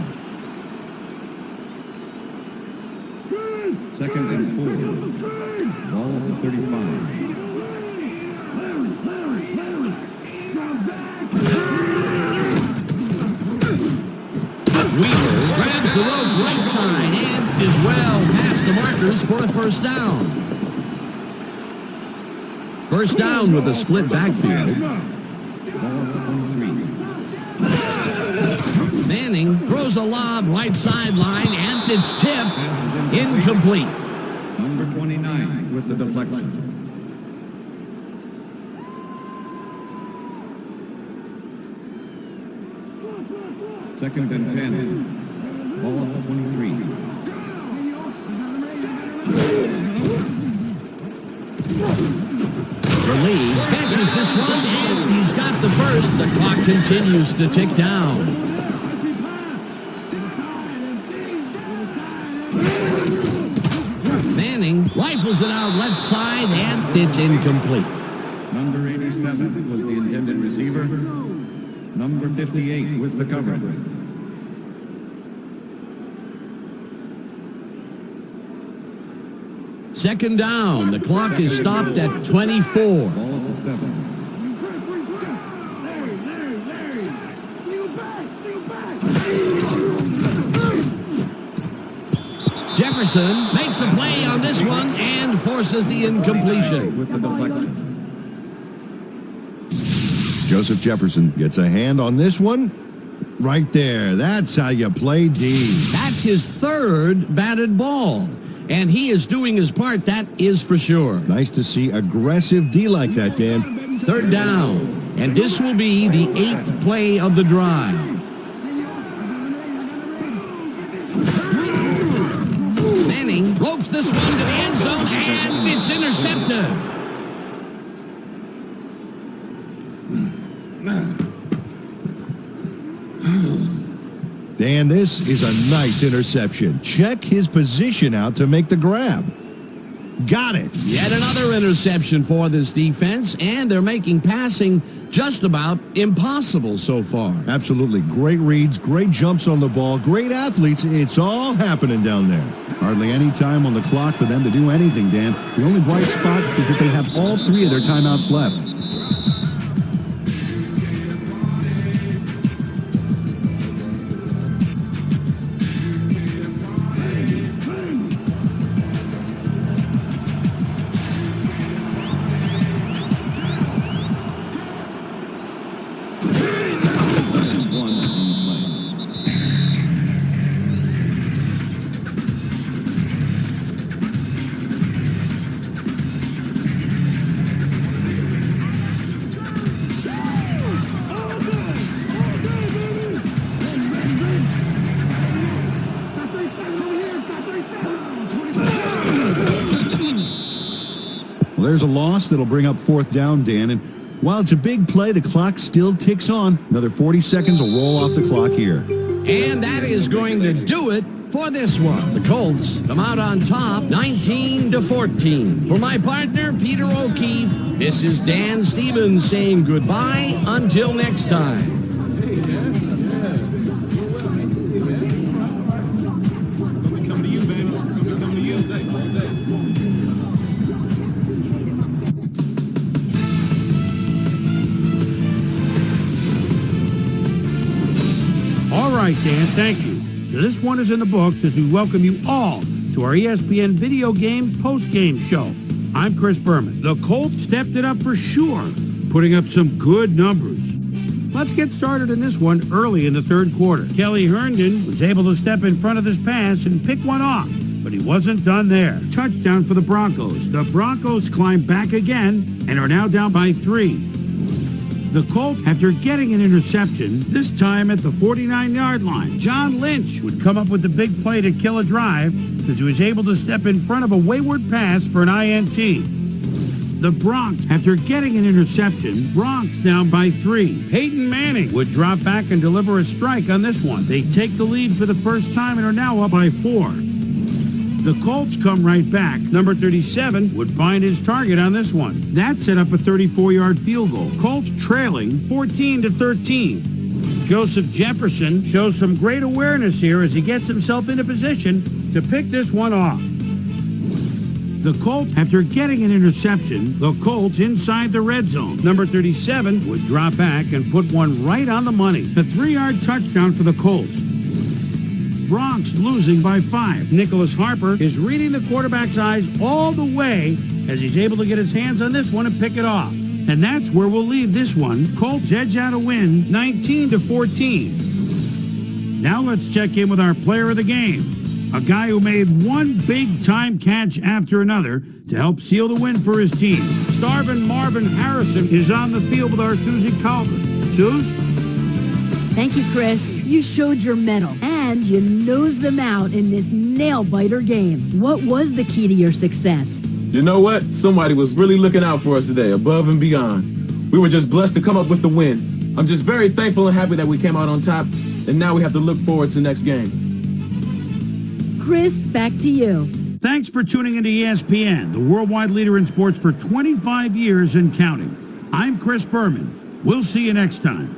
Second and 4. Ball at the 35. Weaver grabs the rope right side and is well past the markers for a first down. First down with a split backfield. Manning throws a lob right sideline, and it's tipped. Incomplete. Number 29 with the deflection. Second and 10. Ball at the 23. Lee catches this one, and he's got the first. The clock continues to tick down. Manning rifles it out left side, and it's incomplete. Number 87 was the intended receiver. Number 58 with the coverage. Second down. The clock is stopped at 24. Ball at the 7. Jefferson makes a play on this one and forces the incompletion. With the deflection. Joseph Jefferson gets a hand on this one. Right there. That's how you play D. That's his third batted ball. And he is doing his part, that is for sure. Nice to see aggressive D like that, Dan. Third down. And this will be the 8th play of the drive. Manning ropes this one to the end zone, and it's intercepted. Dan, this is a nice interception. Check his position out to make the grab. Got it. Yet another interception for this defense, and they're making passing just about impossible so far. Absolutely. Great reads, great jumps on the ball, great athletes. It's all happening down there. Hardly any time on the clock for them to do anything, Dan. The only bright spot is that they have all 3 of their timeouts left. Well, there's a loss that'll bring up 4th down, Dan. And while it's a big play, the clock still ticks on. Another 40 seconds will roll off the clock here. And that is going to do it for this one. The Colts come out on top, 19-14. For my partner, Peter O'Keefe, this is Dan Stevens saying goodbye until next time. Come to you, baby. Come to you. right, Dan, thank you. So this one is in the books as we welcome you all to our ESPN Video Games post-game show. I'm Chris Berman. The Colts stepped it up for sure, putting up some good numbers. Let's get started in this one early in the third quarter. Kelly Herndon was able to step in front of this pass and pick one off, but he wasn't done there. Touchdown for the Broncos. The Broncos climb back again and are now down by 3. The Colts, after getting an interception, this time at the 49-yard line, John Lynch would come up with the big play to kill a drive because he was able to step in front of a wayward pass for an INT. The Bronx, after getting an interception, Bronx down by 3. Peyton Manning would drop back and deliver a strike on this one. They take the lead for the first time and are now up by 4. The Colts come right back. Number 37 would find his target on this one. That set up a 34-yard field goal. Colts trailing 14-13. Joseph Jefferson shows some great awareness here as he gets himself into position to pick this one off. The Colts, after getting an interception, the Colts inside the red zone. Number 37 would drop back and put one right on the money. A 3-yard touchdown for the Colts. Bronx losing by 5. Nicholas Harper is reading the quarterback's eyes all the way as he's able to get his hands on this one and pick it off. And that's where we'll leave this one. Colts edge out a win, 19-14. Now let's check in with our player of the game. A guy who made one big-time catch after another to help seal the win for his team. Starvin' Marvin Harrison is on the field with our Susie Calvert. Suze? Thank you, Chris. You showed your mettle, and you nosed them out in this nail-biter game. What was the key to your success? You know what? Somebody was really looking out for us today, above and beyond. We were just blessed to come up with the win. I'm just very thankful and happy that we came out on top, and now we have to look forward to the next game. Chris, back to you. Thanks for tuning into ESPN, the worldwide leader in sports for 25 years and counting. I'm Chris Berman. We'll see you next time.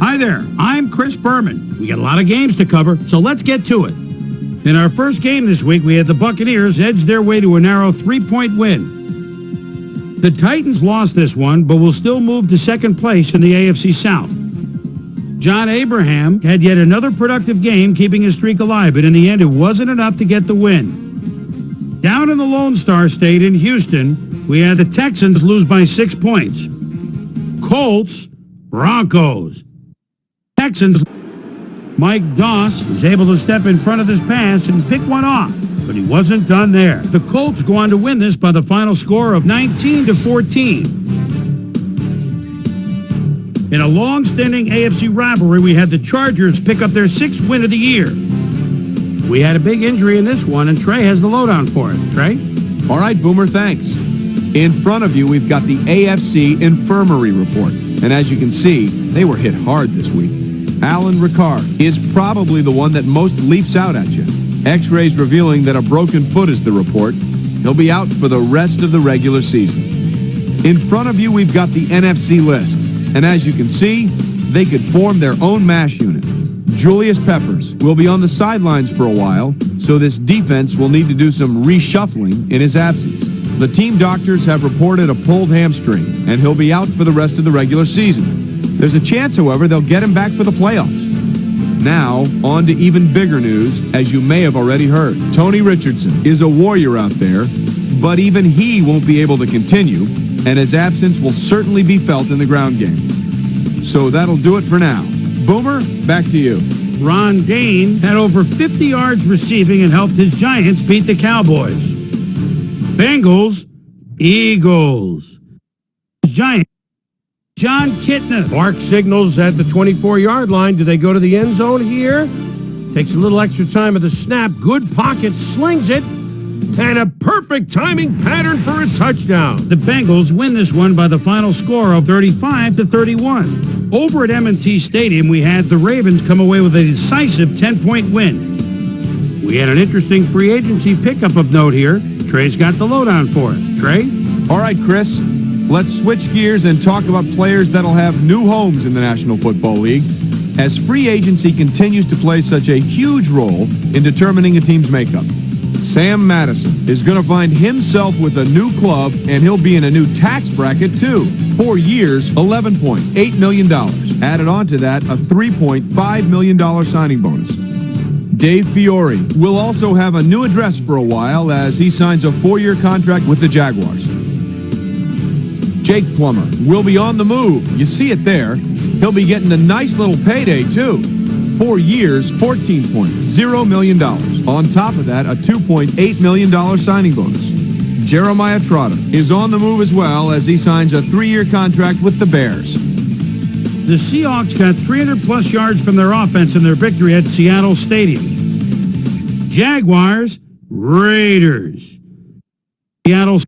Hi there, I'm Chris Berman. We got a lot of games to cover, so let's get to it. In our first game this week, we had the Buccaneers edge their way to a narrow 3-point win. The Titans lost this one, but will still move to second place in the AFC South. John Abraham had yet another productive game, keeping his streak alive, but in the end, it wasn't enough to get the win. Down in the Lone Star State in Houston, we had the Texans lose by 6 points. Colts, Broncos. Texans. Mike Doss was able to step in front of this pass and pick one off, but he wasn't done there. The Colts go on to win this by the final score of 19-14. In a long-standing AFC rivalry, we had the Chargers pick up their 6th win of the year. We had a big injury in this one, and Trey has the lowdown for us. Trey? All right, Boomer, thanks. In front of you, we've got the AFC Infirmary Report. And as you can see, they were hit hard this week. Alan Ricard is probably the one that most leaps out at you. X-rays revealing that a broken foot is the report. He'll be out for the rest of the regular season. In front of you, we've got the NFC list. And as you can see, they could form their own MASH unit. Julius Peppers will be on the sidelines for a while, so this defense will need to do some reshuffling in his absence. The team doctors have reported a pulled hamstring, and he'll be out for the rest of the regular season. There's a chance, however, they'll get him back for the playoffs. Now, on to even bigger news, as you may have already heard. Tony Richardson is a warrior out there, but even he won't be able to continue, and his absence will certainly be felt in the ground game. So that'll do it for now. Boomer, back to you. Ron Dane had over 50 yards receiving and helped his Giants beat the Cowboys. Bengals, Eagles. Giants. John Kitna. Mark signals at the 24-yard line. Do they go to the end zone here? Takes a little extra time at the snap. Good pocket, slings it. And a perfect timing pattern for a touchdown. The Bengals win this one by the final score of 35-31. Over at M&T Stadium, we had the Ravens come away with a decisive 10-point win. We had an interesting free agency pickup of note here. Trey's got the lowdown for us. Trey? All right, Chris, let's switch gears and talk about players that'll have new homes in the National Football League, as free agency continues to play such a huge role in determining a team's makeup. Sam Madison is going to find himself with a new club, and he'll be in a new tax bracket, too. 4 years, $11.8 million. Added on to that, a $3.5 million signing bonus. Dave Fiore will also have a new address for a while as he signs a 4-year contract with the Jaguars. Jake Plummer will be on the move. You see it there. He'll be getting a nice little payday, too. 4 years, $14.0 million. On top of that, a $2.8 million signing bonus. Jeremiah Trotter is on the move as well as he signs a 3-year contract with the Bears. The Seahawks got 300-plus yards from their offense in their victory at Seattle Stadium. Jaguars, Raiders. Seattle.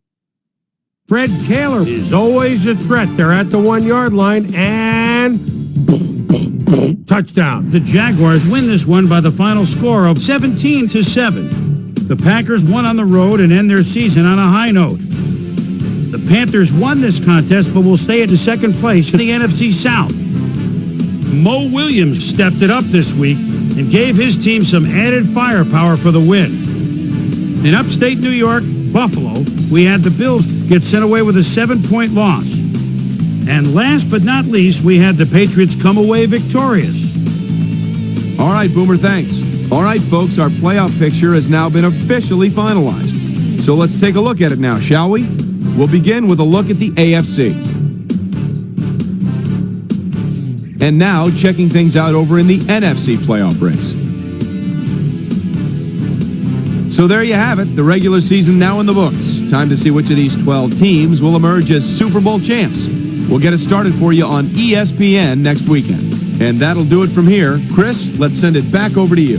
Fred Taylor is always a threat. They're at the 1-yard line and touchdown. The Jaguars win this one by the final score of 17-7. The Packers won on the road and end their season on a high note. The Panthers won this contest but will stay at the second place in the NFC South. Mo Williams stepped it up this week and gave his team some added firepower for the win. In upstate New York, Buffalo, we had the Bills get sent away with a 7-point loss. And last but not least, we had the Patriots come away victorious. All right, Boomer, thanks. All right, folks, our playoff picture has now been officially finalized. So let's take a look at it now, shall we? We'll begin with a look at the AFC. And now, checking things out over in the NFC playoff race. So there you have it, the regular season now in the books. Time to see which of these 12 teams will emerge as Super Bowl champs. We'll get it started for you on ESPN next weekend. And that'll do it from here. Chris, let's send it back over to you.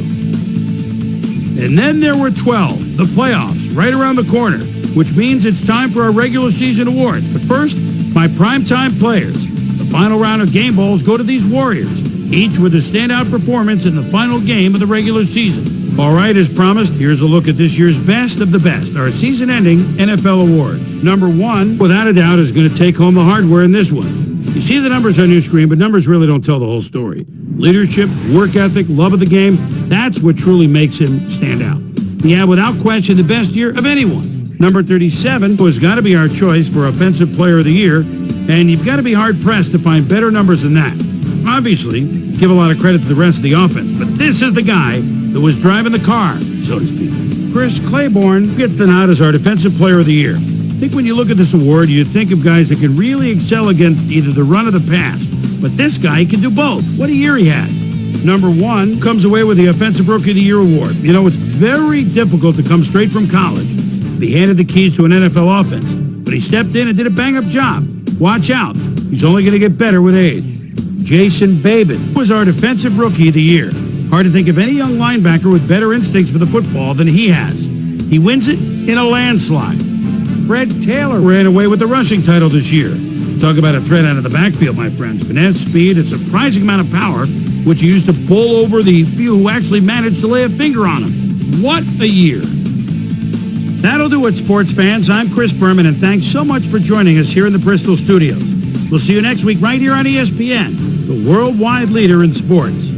And then there were 12, the playoffs, right around the corner, which means it's time for our regular season awards. But first, my primetime players. The final round of game balls go to these Warriors, each with a standout performance in the final game of the regular season. All right, as promised, here's a look at this year's best of the best, our season-ending NFL awards. Number 1, without a doubt, is going to take home the hardware in this one. You see the numbers on your screen, but numbers really don't tell the whole story. Leadership, work ethic, love of the game, that's what truly makes him stand out. He had, without question, the best year of anyone. Number 37 has got to be our choice for Offensive Player of the Year, and you've got to be hard-pressed to find better numbers than that. Obviously, give a lot of credit to the rest of the offense, but this is the guy that was driving the car, so to speak. Chris Claiborne gets the nod as our Defensive Player of the Year. I think when you look at this award, you think of guys that can really excel against either the run or the pass, but this guy can do both. What a year he had. Number 1 comes away with the Offensive Rookie of the Year award. You know, it's very difficult to come straight from college. He handed the keys to an NFL offense, but he stepped in and did a bang-up job. Watch out. He's only going to get better with age. Jason Babin was our Defensive Rookie of the Year. Hard to think of any young linebacker with better instincts for the football than he has. He wins it in a landslide. Fred Taylor ran away with the rushing title this year. Talk about a threat out of the backfield, my friends. Finesse, speed, a surprising amount of power, which he used to bowl over the few who actually managed to lay a finger on him. What a year. That'll do it, sports fans. I'm Chris Berman, and thanks so much for joining us here in the Bristol studios. We'll see you next week right here on ESPN, the worldwide leader in sports.